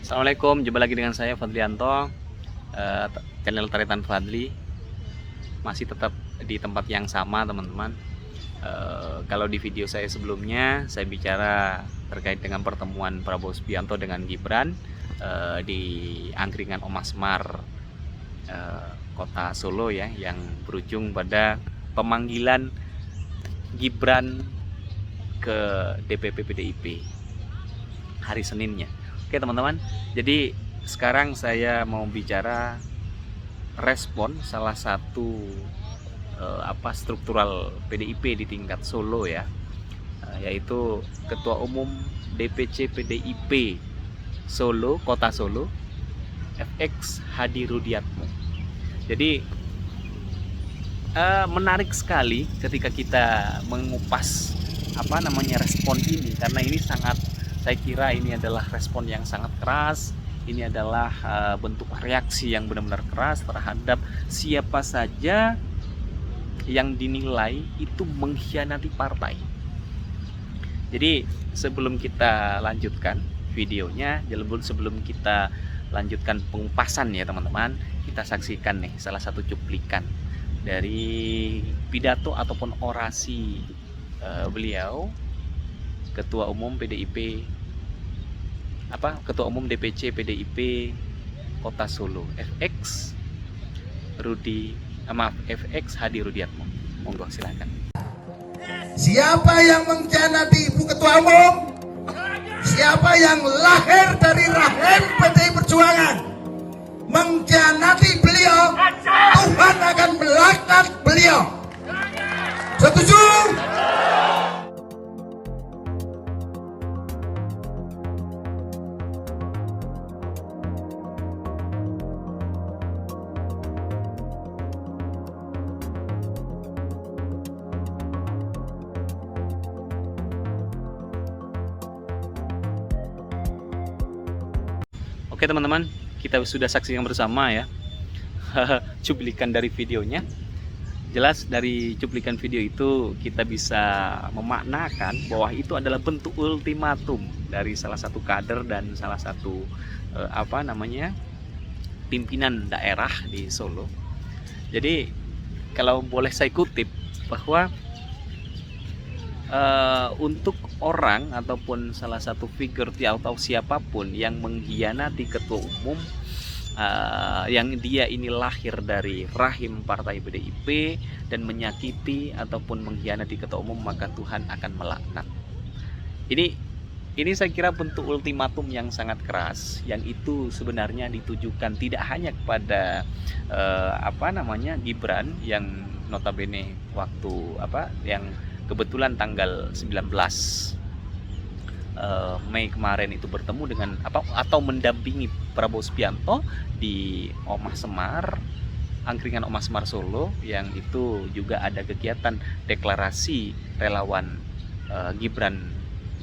Assalamualaikum, jumpa lagi dengan saya Fadlianto, channel Taritan Fadli. Masih tetap di tempat yang sama teman-teman. Kalau di video saya sebelumnya saya bicara terkait dengan pertemuan Prabowo Subianto dengan Gibran di Angkringan Omah Semar, kota Solo ya, yang berujung pada pemanggilan Gibran ke DPP PDIP hari Seninnya. Oke teman-teman, jadi sekarang saya mau bicara respon salah satu struktural PDIP di tingkat Solo ya, yaitu Ketua Umum DPC PDIP Solo, Kota Solo, FX Hadi Rudiatmo. Jadi menarik sekali ketika kita mengupas respon ini, karena ini sangat, saya kira ini adalah respon yang sangat keras. Ini adalah bentuk reaksi yang benar-benar keras terhadap siapa saja yang dinilai itu mengkhianati partai. Jadi sebelum kita lanjutkan videonya, sebelum kita lanjutkan pengupasan ya teman-teman, kita saksikan nih salah satu cuplikan dari pidato ataupun orasi beliau, Ketua Umum PDIP Ketua Umum DPC PDIP Kota Solo, FX Hadi Rudiatmo. Monggo silakan. Siapa yang mengkhianati Ibu Ketua Umum? Siapa yang lahir dari rahim PDI Perjuangan mengkhianati beliau, Tuhan akan melaknat beliau. Setuju? Oke teman-teman, kita sudah saksikan bersama ya cuplikan dari videonya. Jelas dari cuplikan video itu kita bisa memaknakan bahwa itu adalah bentuk ultimatum dari salah satu kader dan salah satu pimpinan daerah di Solo. Jadi kalau boleh saya kutip bahwa untuk orang ataupun salah satu figur atau siapapun yang mengkhianati ketua umum, yang dia ini lahir dari rahim partai PDIP dan menyakiti ataupun mengkhianati ketua umum, maka Tuhan akan melaknat. Ini saya kira bentuk ultimatum yang sangat keras, yang itu sebenarnya ditujukan tidak hanya kepada Gibran yang notabene yang kebetulan tanggal 19 Mei kemarin itu bertemu dengan atau mendampingi Prabowo Subianto di Omah Semar, Angkringan Omah Semar Solo, yang itu juga ada kegiatan deklarasi relawan Gibran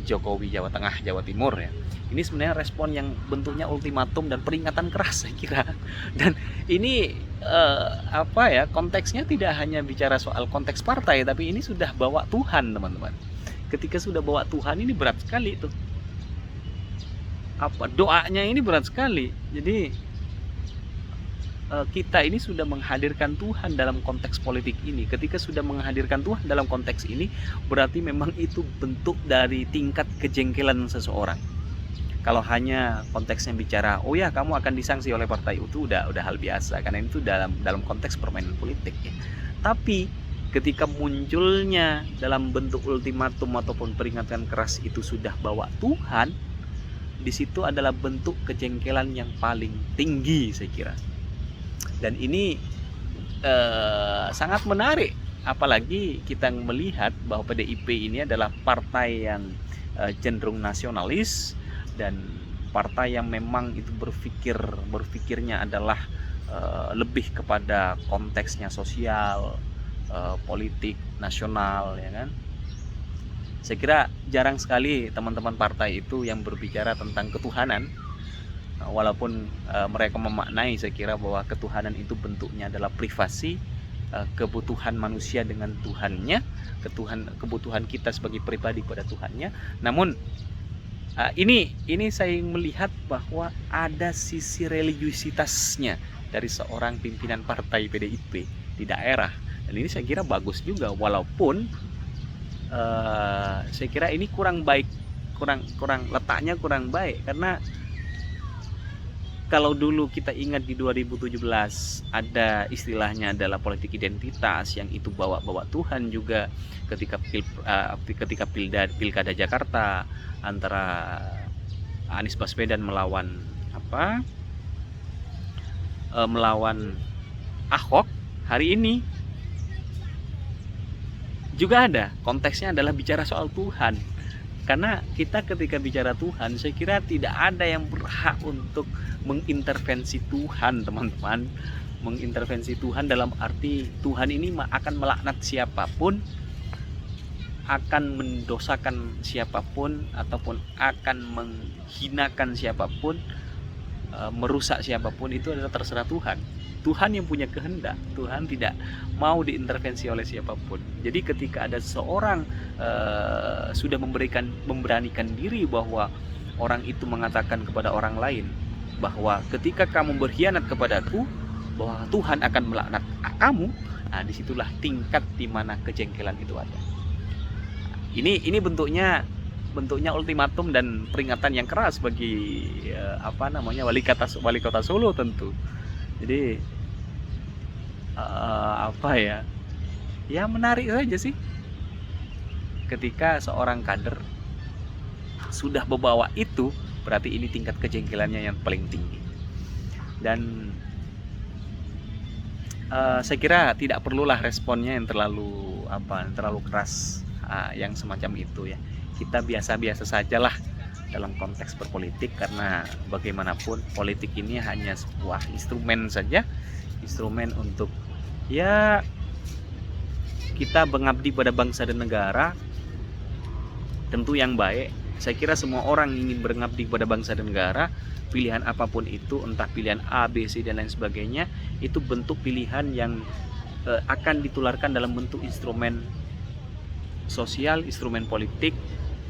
Jokowi Jawa Tengah Jawa Timur ya. Ini sebenarnya respon yang bentuknya ultimatum dan peringatan keras saya kira. Dan ini konteksnya tidak hanya bicara soal konteks partai, tapi ini sudah bawa Tuhan teman-teman. Ketika sudah bawa Tuhan ini berat sekali tuh. Doanya ini berat sekali. Jadi kita ini sudah menghadirkan Tuhan dalam konteks politik ini. Ketika sudah menghadirkan Tuhan dalam konteks ini, berarti memang itu bentuk dari tingkat kejengkelan seseorang. Kalau hanya konteksnya bicara, oh ya kamu akan disanksi oleh partai, itu udah hal biasa, karena itu dalam konteks permainan politik ya. Tapi ketika munculnya dalam bentuk ultimatum ataupun peringatan keras itu sudah bawa Tuhan, di situ adalah bentuk kejengkelan yang paling tinggi saya kira. Dan ini sangat menarik, apalagi kita melihat bahwa PDIP ini adalah partai yang cenderung nasionalis dan partai yang memang itu berpikirnya adalah lebih kepada konteksnya sosial, politik nasional ya kan. Saya kira jarang sekali teman-teman partai itu yang berbicara tentang ketuhanan, walaupun mereka memaknai saya kira bahwa ketuhanan itu bentuknya adalah privasi, kebutuhan manusia dengan Tuhannya, kebutuhan kita sebagai pribadi pada Tuhannya. Namun Ini saya melihat bahwa ada sisi religiusitasnya dari seorang pimpinan partai PDIP di daerah, dan ini saya kira bagus juga, walaupun saya kira ini kurang baik, kurang letaknya kurang baik, karena kalau dulu kita ingat di 2017 ada istilahnya adalah politik identitas, yang itu bawa Tuhan juga ketika pilkada Jakarta antara Anies Baswedan melawan melawan Ahok. Hari ini juga ada konteksnya adalah bicara soal Tuhan. Karena kita ketika bicara Tuhan, saya kira tidak ada yang berhak untuk mengintervensi Tuhan, teman-teman. Mengintervensi Tuhan dalam arti Tuhan ini akan melaknat siapapun, akan mendosakan siapapun, ataupun akan menghinakan siapapun, merusak siapapun, itu adalah terserah Tuhan. Tuhan yang punya kehendak, Tuhan tidak mau diintervensi oleh siapapun. Jadi ketika ada seseorang sudah memberanikan diri bahwa orang itu mengatakan kepada orang lain bahwa ketika kamu berkhianat kepadaku, bahwa Tuhan akan melaknat kamu, nah disitulah tingkat di mana kejengkelan itu ada. Ini bentuknya ultimatum dan peringatan yang keras bagi wali kota Solo tentu. Jadi ya menarik saja sih ketika seorang kader sudah membawa itu, berarti ini tingkat kejengkelannya yang paling tinggi. Dan saya kira tidak perlulah responnya yang terlalu keras, yang semacam itu ya. Kita biasa-biasa sajalah dalam konteks berpolitik, karena bagaimanapun politik ini hanya sebuah instrumen saja, instrumen untuk ya kita mengabdi pada bangsa dan negara, tentu yang baik. Saya kira semua orang ingin mengabdi pada bangsa dan negara, pilihan apapun itu, entah pilihan A, B, C dan lain sebagainya, itu bentuk pilihan yang akan ditularkan dalam bentuk instrumen sosial, instrumen politik,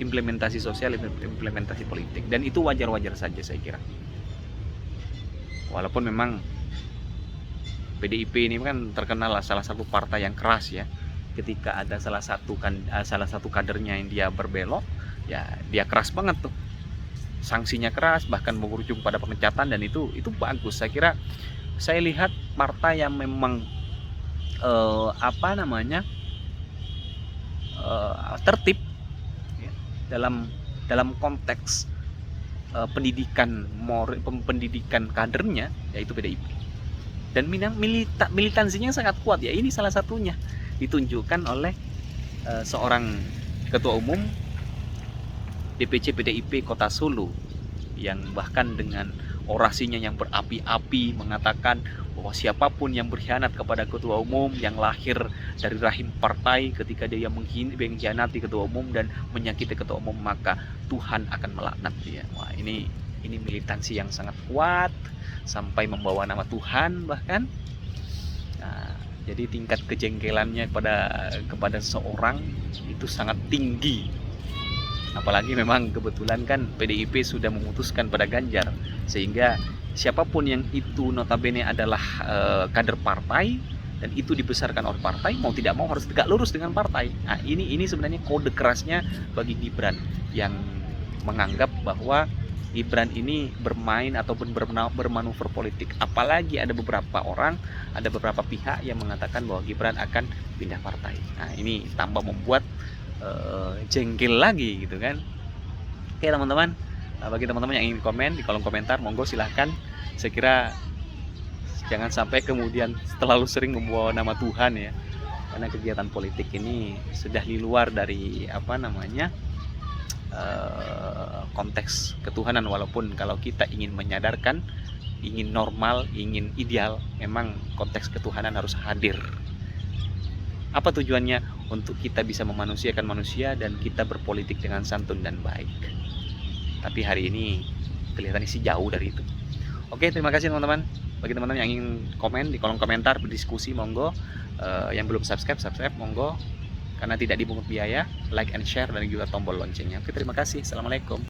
implementasi sosial, implementasi politik, dan itu wajar-wajar saja saya kira. Walaupun memang PDIP ini kan terkenal salah satu partai yang keras ya. Ketika ada salah satu kadernya yang dia berbelok, ya dia keras banget tuh. Sanksinya keras, bahkan berujung pada pemecatan, dan itu bagus. Saya kira saya lihat partai yang memang tertib dalam konteks pendidikan kadernya, yaitu PDIP. Dan militansinya sangat kuat ya. Ini salah satunya ditunjukkan oleh seorang ketua umum DPC PDIP Kota Solo, yang bahkan dengan orasinya yang berapi-api mengatakan bahwa siapapun yang berkhianat kepada ketua umum yang lahir dari rahim partai, ketika dia mengkhianati ketua umum dan menyakiti ketua umum, maka Tuhan akan melaknat dia. Wah, ini militansi yang sangat kuat sampai membawa nama Tuhan bahkan. Nah, jadi tingkat kejengkelannya kepada seorang itu sangat tinggi. Apalagi memang kebetulan kan PDIP sudah memutuskan pada Ganjar, sehingga siapapun yang itu notabene adalah kader partai dan itu dibesarkan oleh partai, mau tidak mau harus tegak lurus dengan partai. Nah, ini sebenarnya kode kerasnya bagi Gibran, yang menganggap bahwa Gibran ini bermain ataupun bermanuver politik. Apalagi ada beberapa pihak yang mengatakan bahwa Gibran akan pindah partai. Nah, ini tambah membuat jengkel lagi gitu kan. Oke teman-teman, bagi teman-teman yang ingin komen di kolom komentar, monggo silahkan. Saya kira jangan sampai kemudian terlalu sering membawa nama Tuhan ya, karena kegiatan politik ini sudah di luar dari konteks ketuhanan. Walaupun kalau kita ingin menyadarkan, ingin normal, ingin ideal, memang konteks ketuhanan harus hadir. Apa tujuannya? Untuk kita bisa memanusiakan manusia dan kita berpolitik dengan santun dan baik. Tapi hari ini kelihatannya sih jauh dari itu. Oke, terima kasih teman-teman. Bagi teman-teman yang ingin komen di kolom komentar, berdiskusi, monggo. Yang belum subscribe monggo. Karena tidak dipungut biaya. Like and share dan juga tombol loncengnya. Oke, terima kasih. Assalamualaikum.